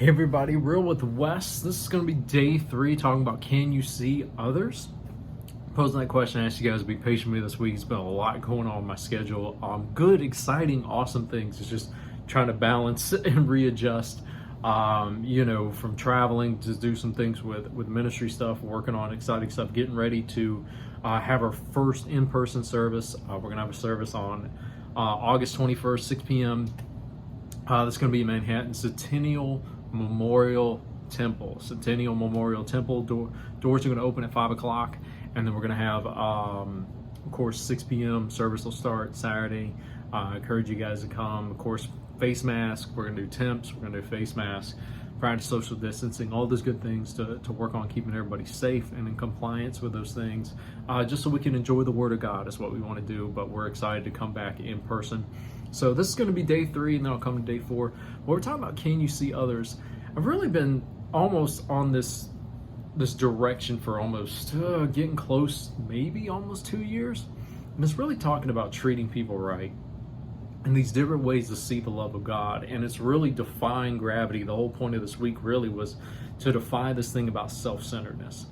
Hey everybody, Real with Wes. This is going to be day 3 talking about can you see others? Posing that question, I asked you guys to be patient with me this week. It's been a lot going on my schedule. Good, exciting, awesome things. It's just trying to balance and readjust, from traveling to do some things with ministry stuff, working on exciting stuff, getting ready to have our first in-person service. We're going to have a service on August 21st, 6 p.m. That's going to be in Manhattan, Centennial Memorial Temple. Doors are going to open at 5 o'clock, and then we're going to have, of course, 6 p.m. service will start Saturday. I encourage you guys to come. Of course, face mask. We're going to do temps. We're going to do face masks. Practice social distancing. All those good things to work on keeping everybody safe and in compliance with those things, just so we can enjoy the Word of God is what we want to do. But we're excited to come back in person. So this is going to be day 3, and then I'll come to day 4. But we're talking about can you see others? I've really been almost on this direction for almost getting close, maybe almost 2 years. And it's really talking about treating people right and these different ways to see the love of God. And it's really defying gravity. The whole point of this week really was to defy this thing about self-centeredness,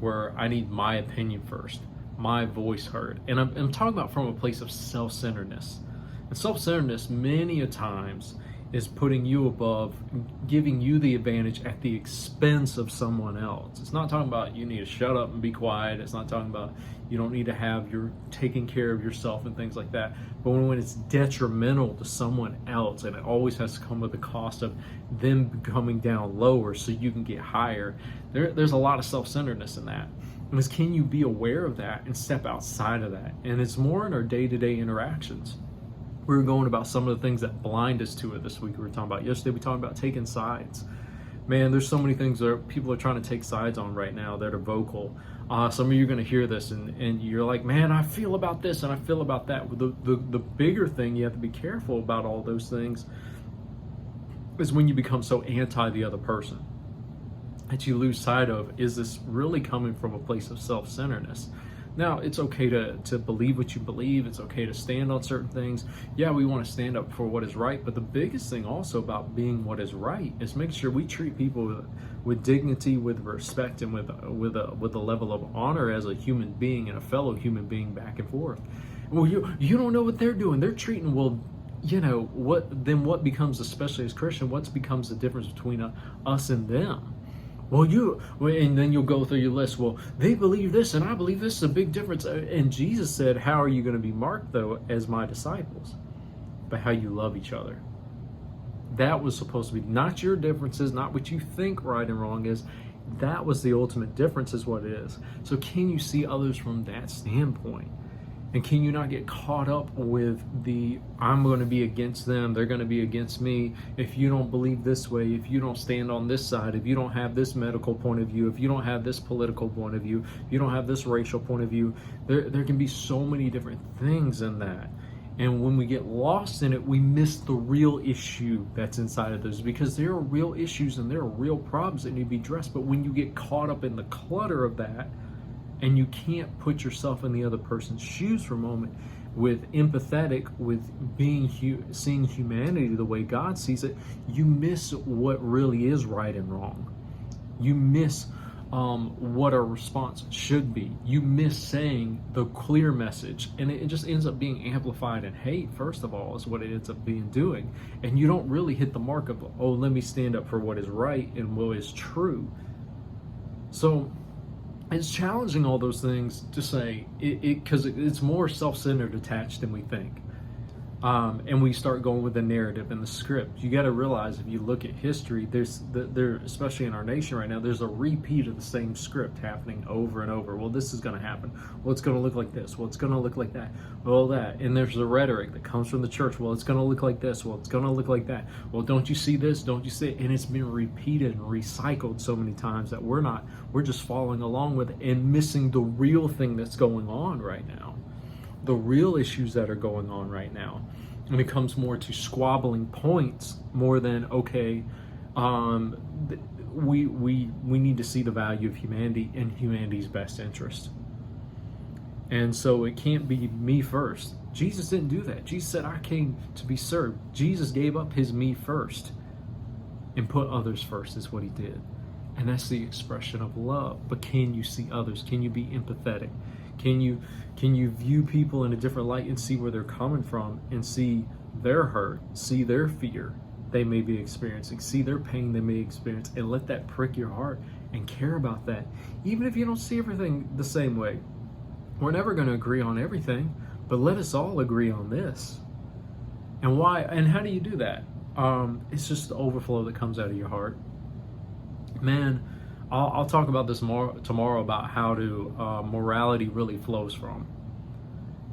where I need my opinion first, my voice heard. And I'm talking about from a place of self-centeredness. And self-centeredness many a times is putting you above, giving you the advantage at the expense of someone else. It's not talking about you need to shut up and be quiet. It's not talking about you don't need to have your taking care of yourself and things like that. But when it's detrimental to someone else, and it always has to come with the cost of them coming down lower so you can get higher, there's a lot of self-centeredness in that. And it's can you be aware of that and step outside of that? And it's more in our day-to-day interactions. We were going about some of the things that blind us to it this week. We were talking about yesterday. We talked about taking sides. Man, there's so many things that people are trying to take sides on right now that are vocal. Some of you are going to hear this and you're like, man, I feel about this and I feel about that. The bigger thing you have to be careful about all those things is when you become so anti the other person that you lose sight of, is this really coming from a place of self-centeredness? Now, it's okay to believe what you believe. It's okay to stand on certain things. Yeah, we want to stand up for what is right. But the biggest thing also about being what is right is making sure we treat people with dignity, with respect, and with a level of honor as a human being and a fellow human being back and forth. Well, you don't know what they're doing. They're treating, what becomes, especially as Christian, what becomes the difference between us and them? And then you'll go through your list. Well, they believe this and I believe this is a big difference. And Jesus said, how are you going to be marked, though, as my disciples? By how you love each other. That was supposed to be not your differences, not what you think right and wrong is. That was the ultimate difference is what it is. So can you see others from that standpoint? And can you not get caught up with I'm going to be against them, they're going to be against me, if you don't believe this way, if you don't stand on this side, if you don't have this medical point of view, if you don't have this political point of view, if you don't have this racial point of view, there can be so many different things in that. And when we get lost in it, we miss the real issue that's inside of those, because there are real issues and there are real problems that need to be addressed. But when you get caught up in the clutter of that, and you can't put yourself in the other person's shoes for a moment, with empathetic, with seeing humanity the way God sees it, you miss what really is right and wrong. You miss what our response should be. You miss saying the clear message, and it just ends up being amplified in hate, first of all, is what it ends up doing. And you don't really hit the mark of, let me stand up for what is right and what is true. So it's challenging all those things to say because it's more self-centered attached than we think. And we start going with the narrative and the script. You got to realize, if you look at history, there, especially in our nation right now, there's a repeat of the same script happening over and over. Well, this is going to happen. Well, it's going to look like this. Well, it's going to look like that. Well, that. And there's the rhetoric that comes from the church. Well, it's going to look like this. Well, it's going to look like that. Well, don't you see this? Don't you see it? And it's been repeated and recycled so many times that we're just following along with it and missing the real thing that's going on right now. The real issues that are going on right now. And it comes more to squabbling points more than, we need to see the value of humanity and humanity's best interest. And so it can't be me first. Jesus didn't do that. Jesus said, I came to be served. Jesus gave up his me first and put others first is what he did. And that's the expression of love. But can you see others? Can you be empathetic? Can you view people in a different light and see where they're coming from, and see their hurt, see their fear they may be experiencing, see their pain they may experience, and let that prick your heart and care about that, even if you don't see everything the same way. We're never going to agree on everything, but let us all agree on this. And why? And how do you do that? It's just the overflow that comes out of your heart. Man, I'll talk about this more tomorrow, about how to morality really flows from.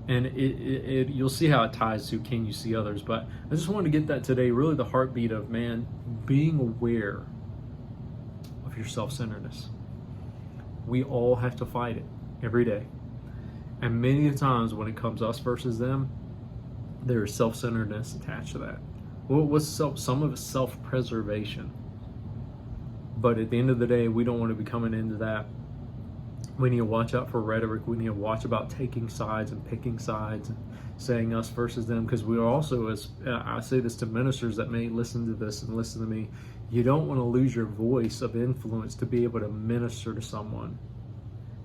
And you'll see how it ties to can you see others. But I just wanted to get that today, really the heartbeat of, man, being aware of your self-centeredness. We all have to fight it every day. And many times when it comes us versus them, there is self-centeredness attached to that. Well, what's some of it's self-preservation. But at the end of the day, we don't want to be coming into that. We need to watch out for rhetoric. We need to watch about taking sides and picking sides and saying us versus them, because we are also, as I say this to ministers that may listen to this and listen to me, you don't want to lose your voice of influence to be able to minister to someone.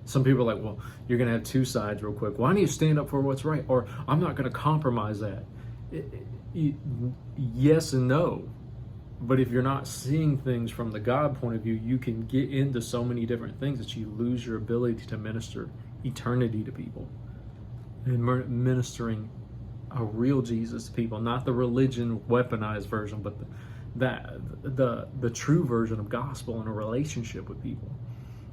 Some people are like, well, you're going to have two sides real quick. Well, I need to stand up for what's right, or I'm not going to compromise that. Yes and no. But if you're not seeing things from the God point of view, you can get into so many different things that you lose your ability to minister eternity to people. And ministering a real Jesus to people, not the religion weaponized version, but the true version of gospel and a relationship with people.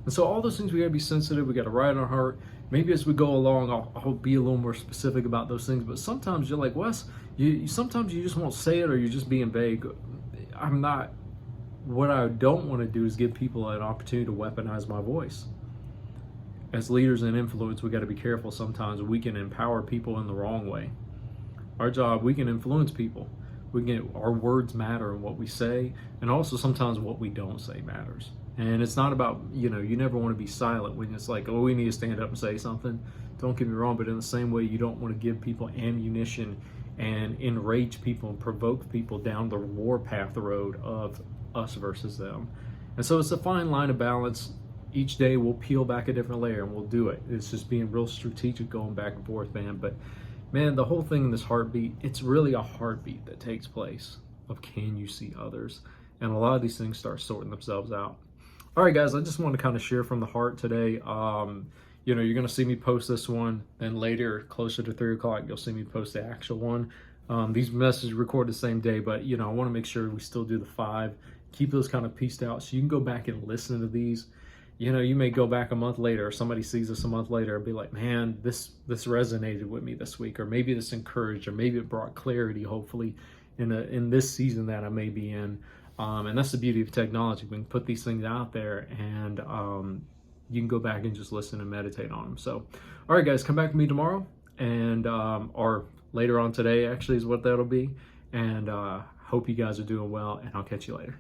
And so all those things, we got to be sensitive. We got to write on our heart. Maybe as we go along, I'll be a little more specific about those things. But sometimes you're like, Wes, sometimes you just won't say it, or you're just being vague. I'm not. What I don't want to do is give people an opportunity to weaponize my voice. As leaders and influence, we got to be careful. Sometimes we can empower people in the wrong way. Our job, we can influence people. Our words matter in what we say, and also sometimes what we don't say matters. And it's not about, you never want to be silent when it's like, oh, we need to stand up and say something. Don't get me wrong, but in the same way, you don't want to give people ammunition and enrage people and provoke people down the warpath road of us versus them. And so it's a fine line of balance. Each day we'll peel back a different layer and we'll do it. It's just being real strategic, going back and forth, man. But man, the whole thing in this heartbeat, it's really a heartbeat that takes place of can you see others? And a lot of these things start sorting themselves out. All right, guys, I just want to kind of share from the heart today. You're going to see me post this one, then later, closer to 3 o'clock, you'll see me post the actual one. These messages record the same day, but, I want to make sure we still do the 5. Keep those kind of pieced out so you can go back and listen to these. You may go back a month later, or somebody sees this a month later and be like, man, this resonated with me this week, or maybe this encouraged, or maybe it brought clarity, hopefully, in this season that I may be in. And that's the beauty of technology. We can put these things out there, and you can go back and just listen and meditate on them. So, all right, guys, come back to me tomorrow, and or later on today, actually, is what that'll be. And hope you guys are doing well, and I'll catch you later.